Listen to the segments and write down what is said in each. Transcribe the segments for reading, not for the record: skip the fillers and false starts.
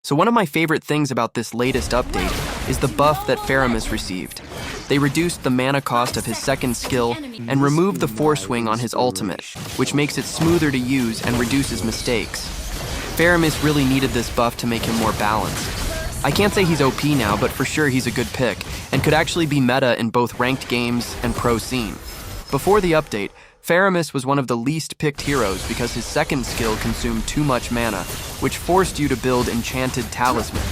So one of my favorite things about this latest update is the buff that FARAMIS received. They reduced the mana cost of his second skill and removed the force wing on his ultimate, which makes it smoother to use and reduces mistakes. FARAMIS really needed this buff to make him more balanced. I can't say he's OP now, but for sure he's a good pick, and could actually be meta in both ranked games and pro scene. Before the update, FARAMIS was one of the least picked heroes because his second skill consumed too much mana, which forced you to build Enchanted Talisman.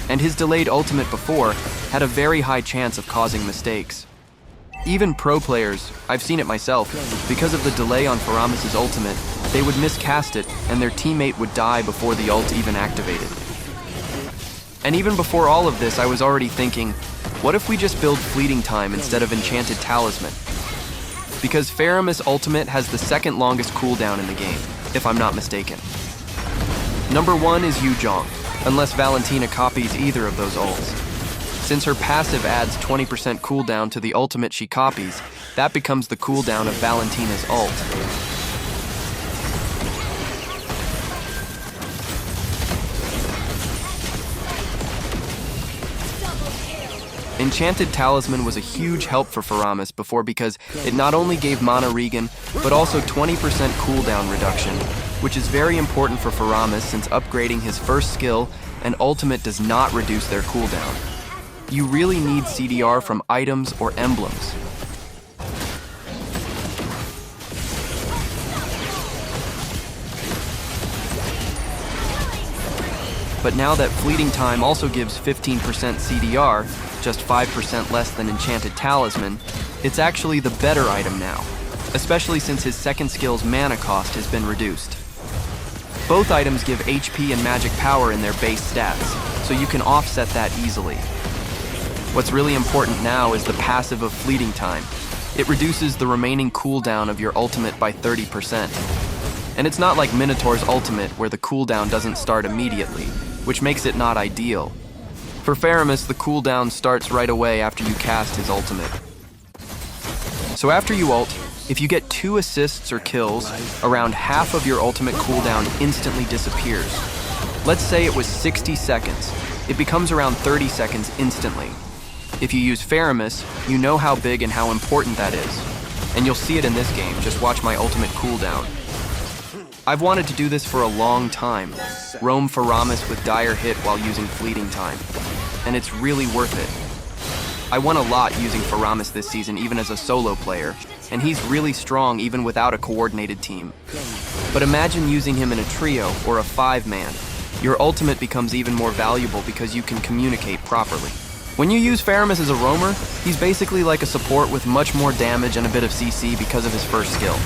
And his delayed ultimate before had a very high chance of causing mistakes. Even pro players, I've seen it myself, because of the delay on FARAMIS' ultimate, they would miscast it and their teammate would die before the ult even activated. And even before all of this, I was already thinking, what if we just build Fleeting Time instead of Enchanted Talisman? Because FARAMIS' ultimate has the second longest cooldown in the game, if I'm not mistaken. Number 1 is Yujin-kun, unless Valentina copies either of those ults. Since her passive adds 20% cooldown to the ultimate she copies, that becomes the cooldown of Valentina's ult. Enchanted Talisman was a huge help for FARAMIS before because it not only gave mana regen, but also 20% cooldown reduction, which is very important for FARAMIS since upgrading his first skill and ultimate does not reduce their cooldown. You really need CDR from items or emblems. But now that Fleeting Time also gives 15% CDR, just 5% less than Enchanted Talisman, it's actually the better item now, especially since his second skill's mana cost has been reduced. Both items give HP and magic power in their base stats, so you can offset that easily. What's really important now is the passive of Fleeting Time. It reduces the remaining cooldown of your ultimate by 30%. And it's not like Minotaur's ultimate where the cooldown doesn't start immediately, which makes it not ideal. For FARAMIS, the cooldown starts right away after you cast his ultimate. So after you ult, if you get 2 assists or kills, around half of your ultimate cooldown instantly disappears. Let's say it was 60 seconds. It becomes around 30 seconds instantly. If you use FARAMIS, you know how big and how important that is. And you'll see it in this game, just watch my ultimate cooldown. I've wanted to do this for a long time, roam FARAMIS with dire hit while using Fleeting Time, and it's really worth it. I won a lot using FARAMIS this season even as a solo player, and he's really strong even without a coordinated team. But imagine using him in a trio or a 5-man. Your ultimate becomes even more valuable because you can communicate properly. When you use FARAMIS as a roamer, he's basically like a support with much more damage and a bit of CC because of his first skill.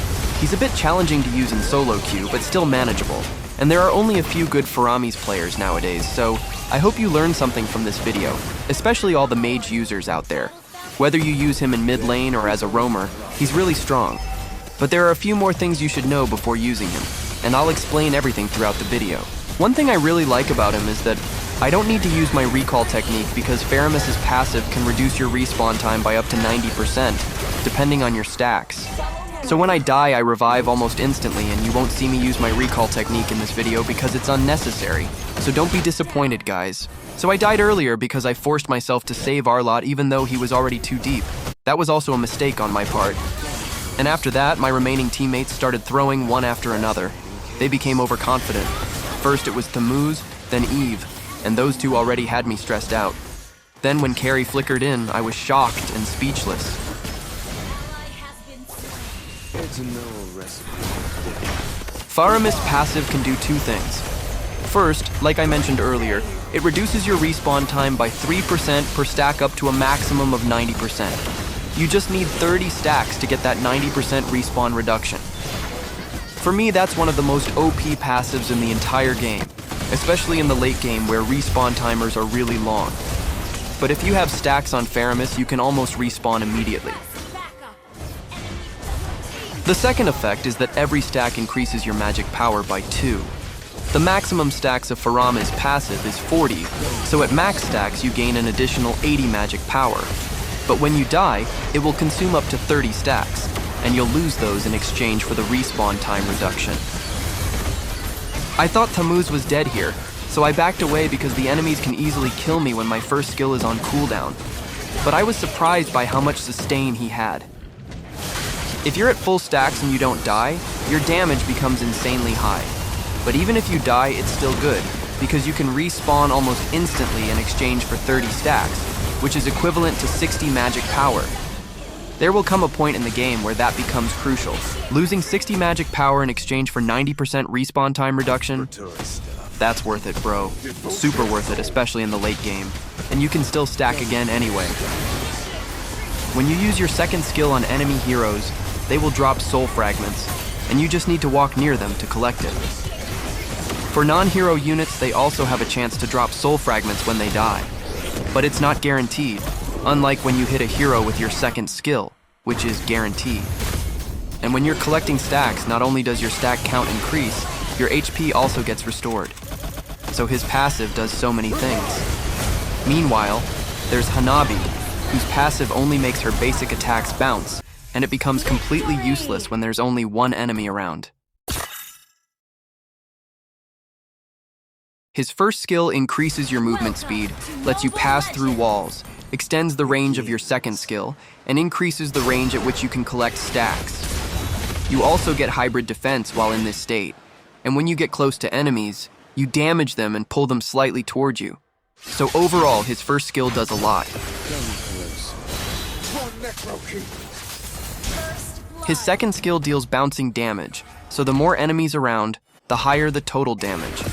He's a bit challenging to use in solo queue, but still manageable. And there are only a few good FARAMIS players nowadays, so I hope you learned something from this video, especially all the mage users out there. Whether you use him in mid lane or as a roamer, he's really strong. But there are a few more things you should know before using him, and I'll explain everything throughout the video. One thing I really like about him is that I don't need to use my recall technique because FARAMIS' passive can reduce your respawn time by up to 90%, depending on your stacks. So when I die, I revive almost instantly, and you won't see me use my recall technique in this video because it's unnecessary. So don't be disappointed, guys. So I died earlier because I forced myself to save Arlott even though he was already too deep. That was also a mistake on my part. And after that, my remaining teammates started throwing one after another. They became overconfident. First it was Thammuz, then Eve, and those two already had me stressed out. Then when Carrie flickered in, I was shocked and speechless. FARAMIS passive can do 2 things. First, like I mentioned earlier, it reduces your respawn time by 3% per stack up to a maximum of 90%. You just need 30 stacks to get that 90% respawn reduction. For me, that's one of the most OP passives in the entire game, especially in the late game where respawn timers are really long. But if you have stacks on FARAMIS, you can almost respawn immediately. The second effect is that every stack increases your magic power by 2. The maximum stacks of FARAMIS passive is 40, so at max stacks you gain an additional 80 magic power. But when you die, it will consume up to 30 stacks, and you'll lose those in exchange for the respawn time reduction. I thought Thammuz was dead here, so I backed away because the enemies can easily kill me when my first skill is on cooldown. But I was surprised by how much sustain he had. If you're at full stacks and you don't die, your damage becomes insanely high. But even if you die, it's still good, because you can respawn almost instantly in exchange for 30 stacks, which is equivalent to 60 magic power. There will come a point in the game where that becomes crucial. Losing 60 magic power in exchange for 90% respawn time reduction, that's worth it, bro. Super worth it, especially in the late game. And you can still stack again anyway. When you use your second skill on enemy heroes, they will drop soul fragments, and you just need to walk near them to collect it. For non-hero units, they also have a chance to drop soul fragments when they die. But it's not guaranteed, unlike when you hit a hero with your second skill, which is guaranteed. And when you're collecting stacks, not only does your stack count increase, your HP also gets restored. So his passive does so many things. Meanwhile, there's Hanabi, whose passive only makes her basic attacks bounce, and it becomes completely useless when there's only one enemy around. His first skill increases your movement speed, lets you pass through walls, extends the range of your second skill, and increases the range at which you can collect stacks. You also get hybrid defense while in this state, and when you get close to enemies, you damage them and pull them slightly towards you. So overall, his first skill does a lot. His second skill deals bouncing damage, so the more enemies around, the higher the total damage.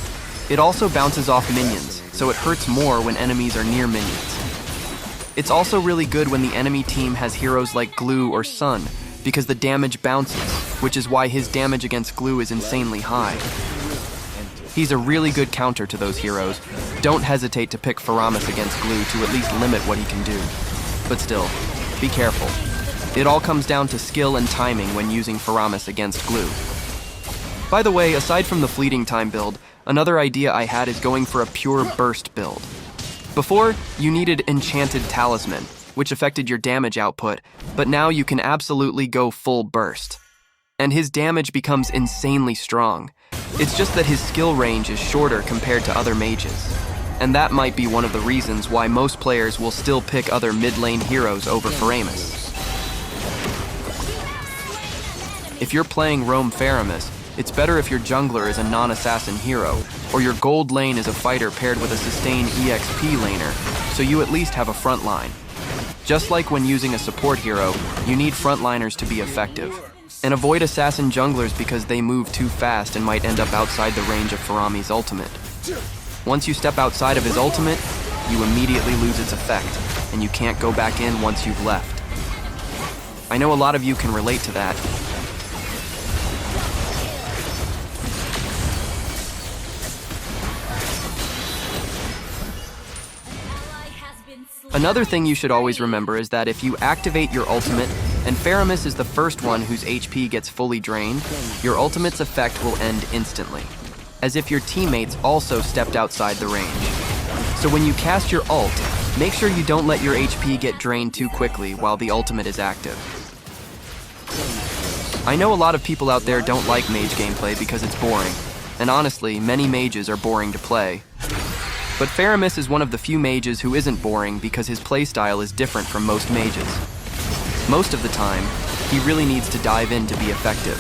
It also bounces off minions, so it hurts more when enemies are near minions. It's also really good when the enemy team has heroes like Glue or Sun, because the damage bounces, which is why his damage against Glue is insanely high. He's a really good counter to those heroes. Don't hesitate to pick FARAMIS against Glue to at least limit what he can do. But still, be careful. It all comes down to skill and timing when using FARAMIS against Glue. By the way, aside from the fleeting time build, another idea I had is going for a pure burst build. Before, you needed Enchanted Talisman, which affected your damage output, but now you can absolutely go full burst. And his damage becomes insanely strong. It's just that his skill range is shorter compared to other mages. And that might be one of the reasons why most players will still pick other mid-lane heroes over FARAMIS. If you're playing Roam FARAMIS, it's better if your jungler is a non-assassin hero, or your gold lane is a fighter paired with a sustained EXP laner, so you at least have a front line. Just like when using a support hero, you need frontliners to be effective. And avoid assassin junglers because they move too fast and might end up outside the range of Farami's ultimate. Once you step outside of his ultimate, you immediately lose its effect, and you can't go back in once you've left. I know a lot of you can relate to that. Another thing you should always remember is that if you activate your ultimate, and FARAMIS is the first one whose HP gets fully drained, your ultimate's effect will end instantly, as if your teammates also stepped outside the range. So when you cast your ult, make sure you don't let your HP get drained too quickly while the ultimate is active. I know a lot of people out there don't like mage gameplay because it's boring, and honestly, many mages are boring to play. But FARAMIS is one of the few mages who isn't boring because his playstyle is different from most mages. Most of the time, he really needs to dive in to be effective.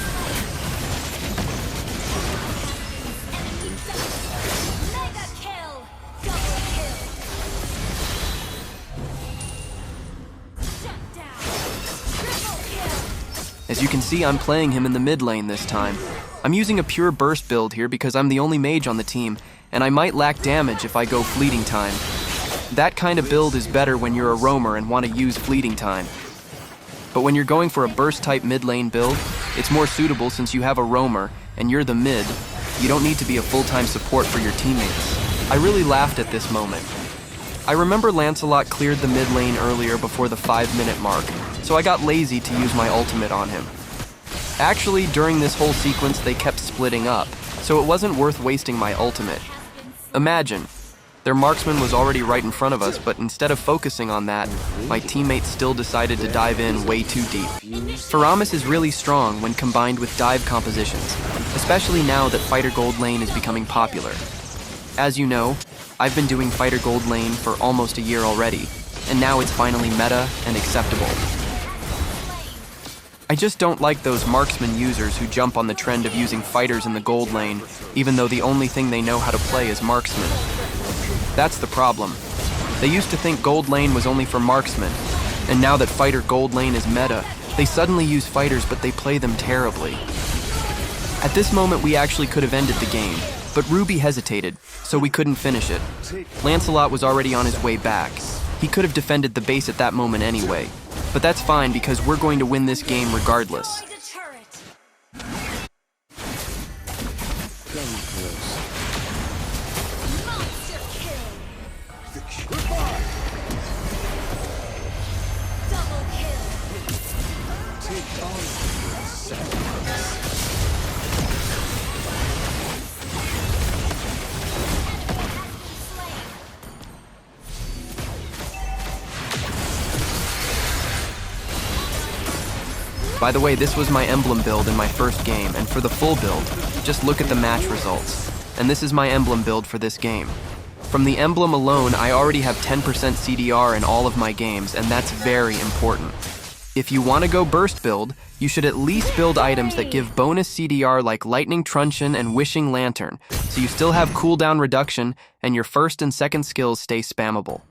As you can see, I'm playing him in the mid lane this time. I'm using a pure burst build here because I'm the only mage on the team, and I might lack damage if I go fleeting time. That kind of build is better when you're a roamer and want to use fleeting time. But when you're going for a burst type mid lane build, it's more suitable since you have a roamer and you're the mid. You don't need to be a full-time support for your teammates. I really laughed at this moment. I remember Lancelot cleared the mid lane earlier before the 5-minute mark, so I got lazy to use my ultimate on him. Actually, during this whole sequence they kept splitting up, so it wasn't worth wasting my ultimate. Imagine, their marksman was already right in front of us, but instead of focusing on that, my teammates still decided to dive in way too deep. FARAMIS is really strong when combined with dive compositions, especially now that Fighter Gold Lane is becoming popular. As you know, I've been doing Fighter Gold Lane for almost a year already, and now it's finally meta and acceptable. I just don't like those marksman users who jump on the trend of using fighters in the gold lane, even though the only thing they know how to play is marksman. That's the problem. They used to think gold lane was only for marksmen, and now that Fighter Gold Lane is meta, they suddenly use fighters but they play them terribly. At this moment we actually could have ended the game, but Ruby hesitated, so we couldn't finish it. Lancelot was already on his way back. He could have defended the base at that moment anyway, but that's fine because we're going to win this game regardless. By the way, this was my emblem build in my first game, and for the full build, just look at the match results. And this is my emblem build for this game. From the emblem alone, I already have 10% CDR in all of my games, and that's very important. If you want to go burst build, you should at least build items that give bonus CDR like Lightning Truncheon and Wishing Lantern, so you still have cooldown reduction and your first and second skills stay spammable.